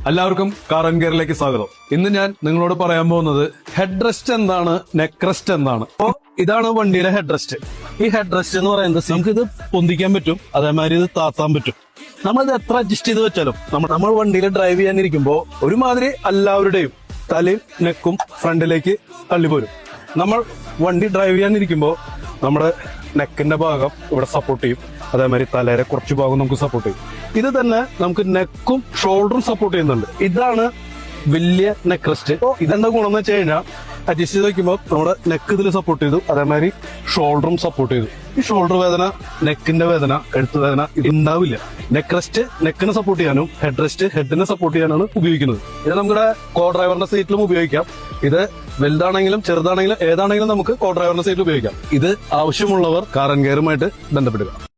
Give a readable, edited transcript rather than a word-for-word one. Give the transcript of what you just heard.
എല്ലാവർക്കും car and ഗിയറിലേക്ക് സ്വാഗതം. ഇന്ന് ഞാൻ നിങ്ങളോട് പറയാൻ പോകുന്നത് ഹെഡ് റെസ്റ്റ് എന്താണ്, നെക്ക് റെസ്റ്റ് എന്താണ്. അപ്പോ ഇതാണ് വണ്ടിയുടെ ഹെഡ് റെസ്റ്റ്. ഈ ഹെഡ് റെസ്റ്റ് എന്ന് പറയുന്നത് നമുക്ക് ഇത് പൊന്തിക്കാൻ പറ്റും, അതേമാതിരി ഇത് താത്താൻ പറ്റും. നമ്മളിത് എത്ര അഡ്ജസ്റ്റ് ചെയ്ത് വെച്ചാലും നമ്മൾ വണ്ടിയിൽ ഡ്രൈവ് ചെയ്യാനിരിക്കുമ്പോ ഒരുമാതിരി എല്ലാവരുടെയും തലയും നെക്കും ഫ്രണ്ടിലേക്ക് തള്ളിപ്പോരും. നമ്മൾ വണ്ടി ഡ്രൈവ് ചെയ്യാനിരിക്കുമ്പോ നമ്മുടെ നെക്കിന്റെ ഭാഗം ഇവിടെ സപ്പോർട്ട് ചെയ്യും, അതേമാതിരി തലയുടെ കുറച്ച് ഭാഗം നമുക്ക് സപ്പോർട്ട് ചെയ്യും. ഇത് തന്നെ നമുക്ക് നെക്കും ഷോൾഡറും സപ്പോർട്ട് ചെയ്യുന്നുണ്ട്. ഇതാണ് വലിയ നെക്ക് റെസ്റ്റ്. ഇതെന്താ ഗുണം എന്ന് വെച്ച് കഴിഞ്ഞാൽ അഡ്ജസ്റ്റ് ചെയ്ത് വെക്കുമ്പോൾ നമ്മുടെ നെക്ക് ഇതിൽ സപ്പോർട്ട് ചെയ്തു, അതേമാതിരി ഷോൾഡറും സപ്പോർട്ട് ചെയ്തു. ഈ ഷോൾഡർ വേദന, നെക്കിന്റെ വേദന, കഴുത്ത് വേദന ഇത് ഉണ്ടാവില്ല. നെക്ക് റെസ്റ്റ് നെക്കിനെ സപ്പോർട്ട് ചെയ്യാനും ഹെഡ് റെസ്റ്റ് ഹെഡിനെ സപ്പോർട്ട് ചെയ്യാനാണ് ഉപയോഗിക്കുന്നത്. ഇത് നമ്മുടെ കോ ഡ്രൈവറിന്റെ സീറ്റിലും ഉപയോഗിക്കാം. ഇത് വലുതാണെങ്കിലും ചെറുതാണെങ്കിലും ഏതാണെങ്കിലും നമുക്ക് കോ ഡ്രൈവറിന്റെ സീറ്റിൽ ഉപയോഗിക്കാം. ഇത് ആവശ്യമുള്ളവർ കാർ ആൻഡ് ഗിയറുമായിട്ട് ബന്ധപ്പെടുക.